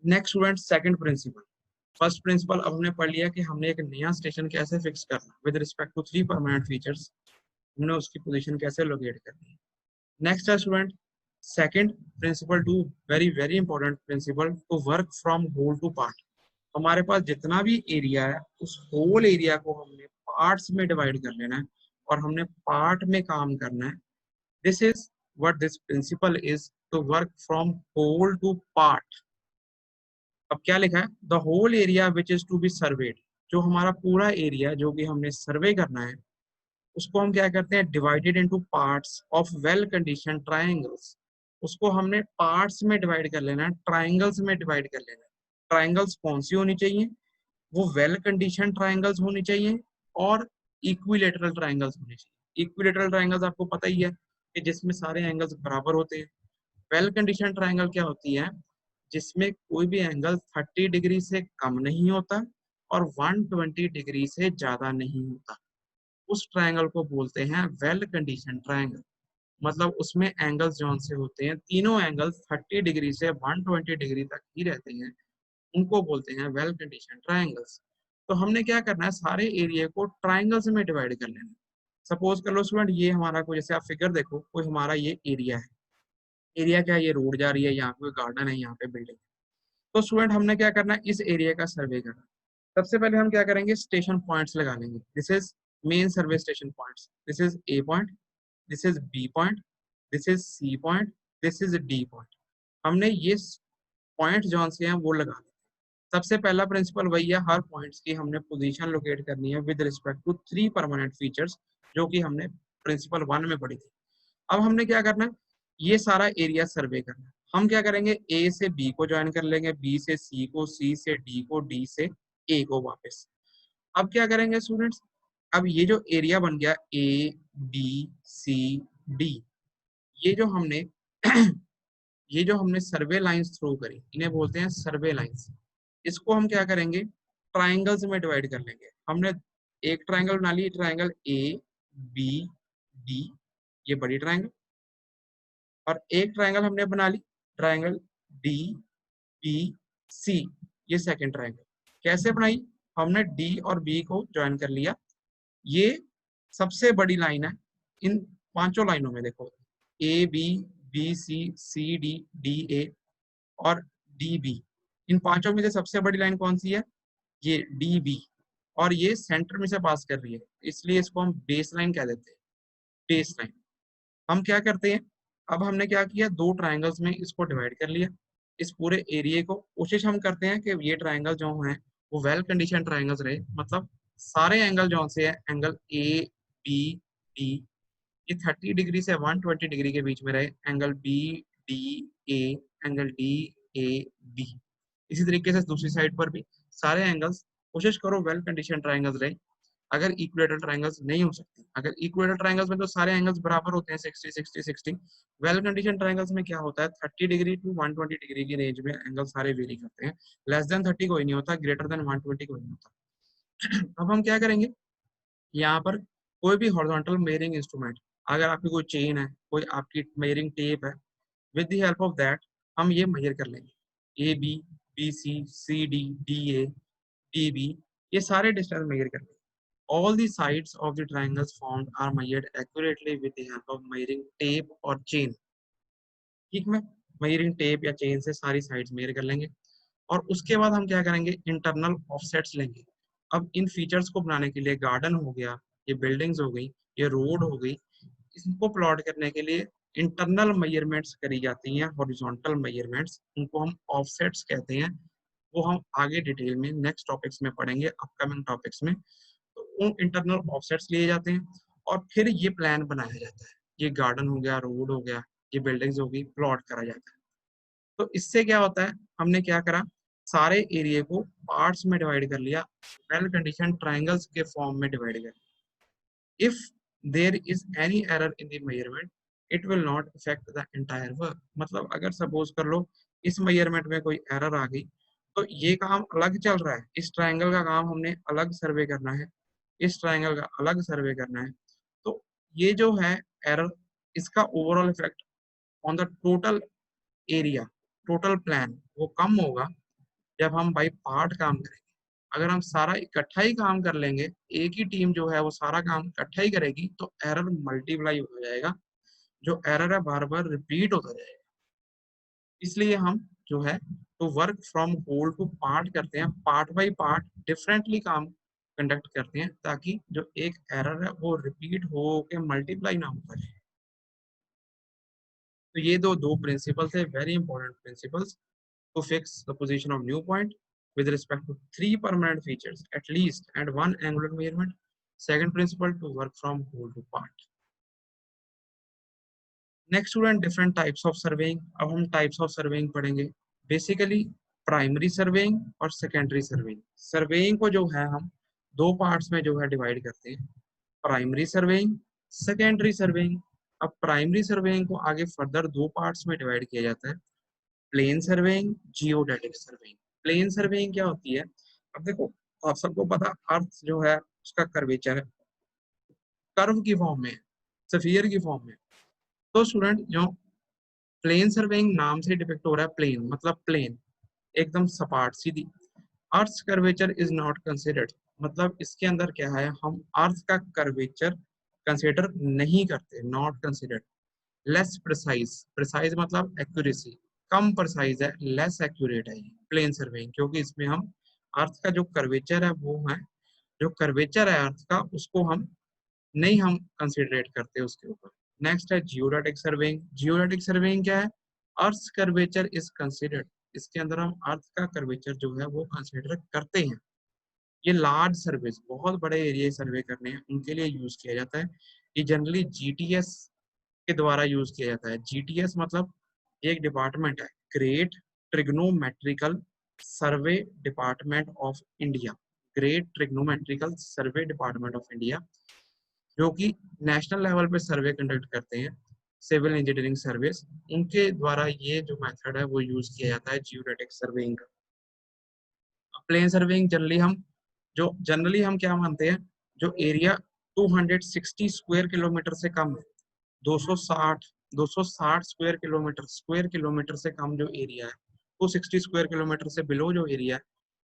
Next student second principle. First principle अब हमने पढ़ लिया कि हमने एक नया स्टेशन कैसे फिक्स करना with respect to 3 permanent features, हमने उसकी पोजीशन कैसे लोकेट करनी है। नेक्स्ट है student second principle to, very very important principle, to work from whole to part. हमारे पास जितना भी एरिया है उस होल एरिया को हमने पार्ट्स में डिवाइड कर लेना है और हमने पार्ट में काम करना है। This is what this principle is, to work from whole to part. अब क्या लिखा है, the whole area which is to be surveyed, जो हमारा पूरा एरिया जो कि हमने सर्वे करना है उसको हम क्या करते हैं, divided into parts of well condition triangles. उसको हमने पार्ट्स में डिवाइड कर लेना है, ट्रायंगल्स में डिवाइड कर लेना है। ट्रायंगल्स कौन सी होनी चाहिए, वो वेल कंडीशन ट्रायंगल्स होनी चाहिए और इक्विलेटरल ट्रायंगल्स होनी चाहिए। इक्विलेटरल ट्रायंगल्स आपको पता ही है कि जिसमें सारे एंगल्स बराबर होते हैं। वेल कंडीशन ट्रायंगल क्या होती है, जिसमें कोई भी एंगल 30 डिग्री से कम नहीं होता और 120 डिग्री से ज्यादा नहीं होता। उस ट्रायंगल को बोलते हैं वेल कंडीशन ट्रायंगल। मतलब उसमें एंगल्स जो से होते हैं, तीनों एंगल्स 30 डिग्री से 120 डिग्री तक ही रहते हैं, उनको बोलते हैं वेल कंडीशन ट्रायंगल्स। तो हमने क्या करना है, सारे एरिया को ट्रायंगल्स में डिवाइड कर लेना है। सपोज कर लो स्टूडेंट, ये हमारा कोई, जैसे आप फिगर देखो, कोई हमारा ये एरिया है। एरिया क्या है, ये रोड जा रही है, यहाँ पे गार्डन है, यहाँ पे बिल्डिंग। तो स्टूडेंट हमने क्या करना है, इस एरिया का सर्वे करना है। सबसे पहले हम क्या करेंगे, स्टेशन पॉइंट्स लगा लेंगे। This is main survey station points. This is A point, this is B point, this is C point, this is D point. हमने ये पॉइंट जो से हैं वो लगा दिए। सबसे पहला प्रिंसिपल वही है, हर पॉइंट्स की हमने पोजीशन लोकेट करनी है with respect to 3 permanent features, जो कि हमने प्रिंसिपल 1 में पढ़ी थी। अब हमने क्या करना है, ये सारा एरिया सर्वे करना है। हम क्या करेंगे, ए से बी को ज्वाइन कर लेंगे, बी से सी को, सी से डी को, डी से ए को वापस। अब क्या करेंगे स्टूडेंट्स, अब ये जो एरिया बन गया ए बी सी डी, ये जो हमने ये जो हमने सर्वे लाइंस थ्रू करी, इन्हें बोलते हैं सर्वे लाइंस। इसको हम क्या करेंगे, ट्राइंगल्स में डिवाइड कर लेंगे। हमने एक ट्राइंगल बना ली, ट्राइंगल ए बी डी, ये बड़ी ट्राइंगल, और एक ट्राइंगल हमने बना ली, ट्राइंगल डी बी सी, ये सेकंड ट्राइंगल। कैसे बनाई, हमने डी और बी को ज्वाइन कर लिया। ये सबसे बड़ी लाइन है इन पांचों लाइनों में, देखो A B, B C, C D, D A और डी बी। इन पांचों में से सबसे बड़ी लाइन कौन सी है, ये डी बी, और ये सेंटर में से पास कर रही है, इसलिए इसको हम बेस लाइन कह देते हैं, बेस लाइन। हम क्या करते हैं, अब हमने क्या किया, दो ट्राइंगल्स में इसको डिवाइड कर लिया, इस पूरे एरिया को। कोशिश हम करते हैं कि ये ट्राइंगल जो है वो वेल कंडीशन ट्राइंगल्स रहे, मतलब सारे एंगल जो से है, एंगल ए बी डी, ये 30 डिग्री से 120 डिग्री के बीच में रहे। Angle B D A, angle D A B. इसी तरीके से दूसरी साइड पर भी सारे एंगल्स, कोशिश करो वेल कंडीशन ट्राइंगल्स रहे। अगर इक्वेटर ट्राइंगल्स नहीं हो सकती, अगर इक्वेटर ट्राइंगल्स में तो सारे एंगल्स बराबर होते हैं, 60 60 60। वेल कंडीशन ट्राइंगल्स में क्या होता है, 30 डिग्री टू 120 डिग्री की रेंज में एंगल सारे वेरी करते हैं। लेस देन 30 कोई नहीं होता, ग्रेटर देन 120 कोई नहीं होता। अब हम क्या करेंगे, यहाँ पर कोई भी हॉरिजॉन्टल मेजरिंग इंस्ट्रूमेंट, अगर आपकी कोई चेन है, कोई आपकी मेजरिंग टेप है, with the help of that हम ये मेजर कर लेंगे। A B, B C, C D, D A, D B, ये सारे डिस्टेंस मेजर कर लेंगे। All the sides of the triangles formed are measured accurately with the help of measuring tape और chain। ठीक है, measuring tape या chain से सारी sides मेजर कर लेंगे। और उसके बाद हम क्या करेंगे, इंटरनल ऑफसेट्स लेंगे। अब इन फीचर्स को बनाने के लिए, गार्डन हो गया, ये बिल्डिंग्स हो गई, ये रोड हो गई, इसको प्लॉट करने के लिए इंटरनल मेजरमेंट्स करी जाती हैं, हॉरिजॉन्टल मेजरमेंट्स, उनको हम ऑफसेट्स कहते हैं। वो हम आगे डिटेल में नेक्स्ट टॉपिक्स में पढ़ेंगे, अपकमिंग टॉपिक्स में। तो वो इंटरनल ऑफसेट्स लिए जाते हैं और फिर ये प्लान बनाया जाता है। ये गार्डन हो गया, रोड हो गया, ये बिल्डिंग्स हो गई, प्लॉट करा जाता है। तो इससे क्या होता है, हमने क्या करा, सारे एरिया को पार्ट्स में डिवाइड कर लिया, वेल कंडीशन ट्राइंगल्स के फॉर्म में डिवाइड कर। If there is any error in the measurement, it will not affect the entire work. मतलब अगर सपोज कर लो इस मेजरमेंट में कोई एरर आ गई, तो ये काम अलग चल रहा है, इस ट्राइंगल का काम हमने अलग सर्वे करना है, इस ट्राइंगल का अलग सर्वे करना है। तो ये जो है एरर, इसका overall effect on the total area, total plan वो कम होगा, जब हम बाई पार्ट काम करेंगे। अगर हम सारा इकट्ठा ही काम कर लेंगे, एक ही टीम जो है वो सारा काम इकट्ठा ही करेगी, तो एरर मल्टीप्लाई हो जाएगा, जो एरर है बार बार रिपीट होता जाएगा। इसलिए हम जो है तो work from whole to part करते हैं, पार्ट बाय पार्ट डिफरेंटली काम कंडक्ट करते हैं, ताकि जो एक एरर है वो रिपीट हो के मल्टीप्लाई ना होता जाए। तो ये दो प्रिंसिपल्स है, very important principles to fix the position of new point with respect to three permanent features at least and one angular measurement. Second principle, to work from whole to part. Next student, different types of surveying. अब हम types of surveying पढ़ेंगे. Basically primary surveying और secondary surveying. Surveying को जो है हम दो parts में जो है डिवाइड करते हैं, प्राइमरी सर्वेइंग, सेकेंडरी सर्वेइंग। अब प्राइमरी सर्वेइंग को आगे फर्दर दो पार्ट्स में डिवाइड किया जाता है, plane surveying, geodetic surveying. Plane surveying क्या होती है? अब देखो, आप सबको पता अर्थ जो है उसका कर्वेचर है, कर्व की फॉर्म में, स्फीयर की फॉर्म में। तो स्टूडेंट जो प्लेन सर्वेइंग नाम से डिपिक्ट हो रहा है, प्लेन मतलब प्लेन, एकदम सपाट सीधी। अर्थ कर्वेचर इज नॉट कंसिडर्ड, मतलब इसके अंदर क्या है, हम अर्थ का कर्वेचर कंसिडर नहीं करते, not considered. Less precise, precise मतलब एक्यूरेसी, कम प्रिसाइज है, लेस एक्यूरेट है प्लेन सर्वेइंग, क्योंकि इसमें हम अर्थ का जो कर्वेचर है वो है, जो कर्वेचर है अर्थ का उसको हम नहीं हम कंसिडरेट करते उसके ऊपर। नेक्स्ट है जियोडेटिक सर्वेइंग। जियोडेटिक सर्वेइंग क्या है? अर्थ कर्वेचर इज कंसिडर्ड, इसके अंदर हम अर्थ का कर्वेचर जो है वो कंसिडर करते हैं। ये लार्ज सर्वेस, बहुत बड़े एरिया सर्वे करने हैं उनके लिए यूज किया जाता है। ये जनरली जीटीएस के द्वारा यूज किया जाता है। जीटीएस मतलब एक डिपार्टमेंट है, great trigonometrical survey department of India, great trigonometrical survey department of India, जो कि नेशनल लेवल पे सर्वे कंडक्ट करते हैं, सिविल इंजीनियरिंग सर्विस, उनके द्वारा ये जो मेथड है वो यूज किया जाता है जियोडेटिक सर्वेइंग का। प्लेन सर्वेइंग जनरली हम क्या मानते हैं, जो एरिया 260 स्क्वायर किलोमीटर से कम है, 260 स्क्वायर किलोमीटर से कम जो एरिया है, 260 स्क्वायर किलोमीटर से बिलो जो एरिया है,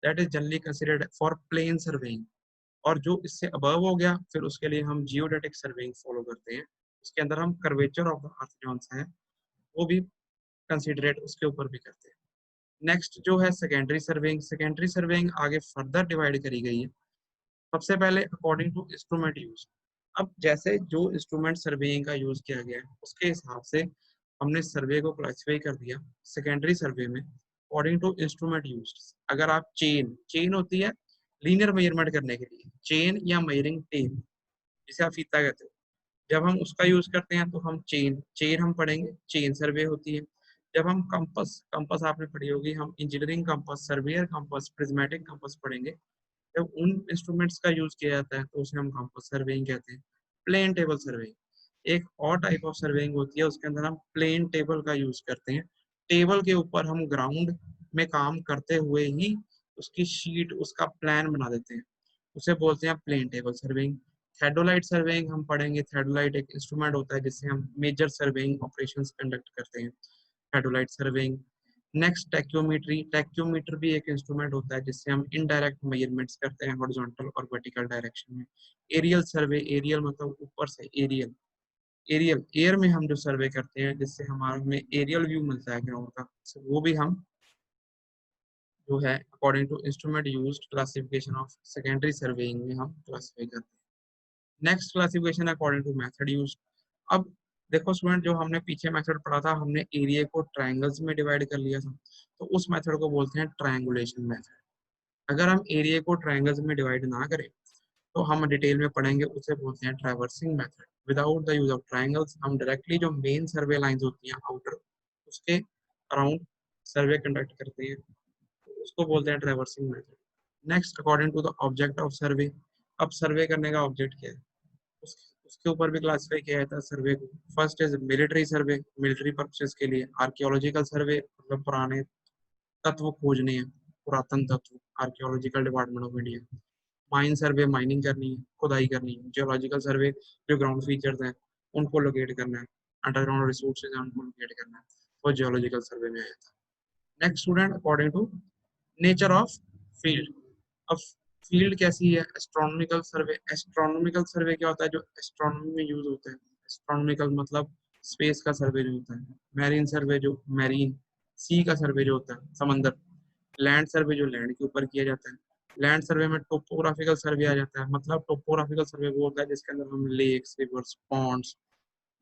that is generally considered for plane surveying. और जो इससे अबव हो गया, फिर उसके लिए हम जियोडेटिक सर्वेइंग फॉलो करते हैं, उसके अंदर हम कर्वेचर ऑफ द अर्थ जो है वो भी कंसिडरेट उसके ऊपर भी करते हैं। नेक्स्ट जो है सेकेंडरी सर्वेइंग। सेकेंडरी सर्वेइंग आगे फर्दर डिवाइड करी गई है। सबसे पहले अकॉर्डिंग टू इंस्ट्रूमेंट यूज। अब जैसे जो इंस्ट्रूमेंट सर्वेइंग का यूज किया गया है उसके हिसाब से हमने सर्वे को क्लासिफाई कर दिया सेकेंडरी सर्वे में अकॉर्डिंग टू इंस्ट्रूमेंट यूज। अगर आप चेन, चेन होती है लीनियर मेजरमेंट करने के लिए, चेन या मेजरिंग टेप जिसे आप फीता कहते हो, जब हम उसका यूज करते हैं तो हम चेन चेन हम पढ़ेंगे, चेन सर्वे होती है। जब हम कंपस, कंपस आपने पढ़ी होगी, हम engineering compass, surveyor compass, prismatic compass पढ़ेंगे। जब उन इंस्ट्रूमेंट्स का यूज किया जाता है तो उसे हम कंपस सर्वेइंग कहते हैं। प्लेन टेबल सर्वेइंग एक और टाइप ऑफ सर्वेइंग होती है, उसके अंदर हम प्लेन टेबल का यूज करते हैं। टेबल के ऊपर हम ग्राउंड में काम करते हुए ही उसकी शीट, उसका प्लान बना देते हैं, उसे बोलते हैं plane table surveying. Theodolite surveying हम पढ़ेंगे। थेडोलाइट एक इंस्ट्रूमेंट होता है जिससे हम मेजर सर्वेइंग ऑपरेशंस कंडक्ट करते हैं, theodolite surveying. Next tacheometry. Tacheometer भी एक इंस्ट्रूमेंट होता है जिससे हम इनडायरेक्ट मेजरमेंट्स करते हैं हॉरिजॉन्टल और वर्टिकल डायरेक्शन में। एरियल सर्वे, एरियल मतलब ऊपर से, एरियल, एरियल एयर में हम जो सर्वे करते हैं जिससे हमारा हमें एरियल व्यू मिलता है ग्राउंड का, वो भी हम जो है according to instrument used classification of secondary surveying में हम क्लासिफाई करते हैं। Next classification according to method used. अब देखो स्टूडेंट, जो हमने पीछे मेथड पढ़ा था, हमने एरिया को ट्रायंगल्स में डिवाइड कर लिया था, तो उस मेथड को बोलते हैं ट्रायंगुलेशन मेथड। अगर हम एरिया को ट्रायंगल्स में डिवाइड ना करें तो हम डिटेल में पढ़ेंगे, उसे बोलते हैं traversing method. Without the use of triangles हम डायरेक्टली जो मेन सर्वे लाइंस होती हैं आउटर, उसके अराउंड सर्वे कंडक्ट करते हैं, उसको बोलते हैं traversing method. Next according to the object of survey. अब सर्वे करने का ऑब्जेक्ट क्या है, उसके ऊपर भी क्लासिफाई किया जाता है सर्वे को। First is military survey, military purposes के लिए। आर्कियोलॉजिकल सर्वे मतलब पुराने तत्व खोजने हैं, पुरातन तत्व, archaeological department of India. Mine survey, mining करनी है, खुदाई करनी है। जियोलॉजिकल सर्वे जो ग्राउंड फीचर्स हैं उनको लोकेट करना है, अंडरग्राउंड रिसोर्सेज हैं उनको लोकेट करना है, वो जियोलॉजिकल सर्वे में आया था। Next student, according to nature of field. अब फील्ड कैसी है? एस्ट्रोनॉमिकल सर्वे। एस्ट्रोनॉमिकल सर्वे क्या होता है? जो एस्ट्रोनॉमी में यूज होता है। एस्ट्रोनॉमिकल मतलब स्पेस का सर्वे जो होता है। मैरीन सर्वे जो मैरीन सी का सर्वे जो होता है समंदर। लैंड सर्वे जो लैंड के ऊपर किया जाता है। लैंड सर्वे में टोपोग्राफिकल सर्वे आ जाता है। मतलब टोपोग्राफिकल सर्वे वो होता है जिसके अंदर हम lakes, rivers, ponds,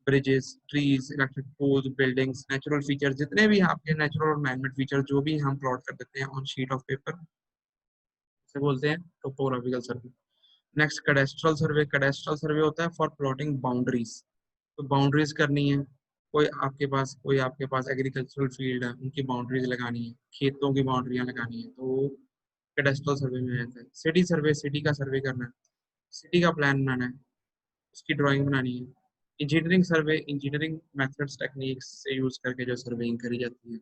bridges, trees, electric poles, buildings, natural feature, जितने भी आपके नेचुरल और मैनमेड फीचर जो भी हम प्लॉट कर देते हैं ऑन शीट ऑफ पेपर, इसे बोलते हैं टोपोग्राफिकल सर्वे। नेक्स्ट कैडेस्ट्रल सर्वे। कैडेस्ट्रल सर्वे होता है फॉर प्लॉटिंग बाउंड्रीज। तो बाउंड्रीज करनी है। कोई आपके पास एग्रीकल्चरल फील्ड है, उनकी बाउंड्रीज लगानी है, खेतों की बाउंड्रियां लगानी है, तो कैडेस्ट्रल सर्वे में आता है। सिटी सर्वे, सिटी का सर्वे करना है, सिटी का प्लान बनाना है, उसकी ड्राइंग बनानी है। इंजीनियरिंग सर्वे, इंजीनियरिंग मेथड्स टेक्निक्स से यूज करके जो सर्वेइंग करी जाती है।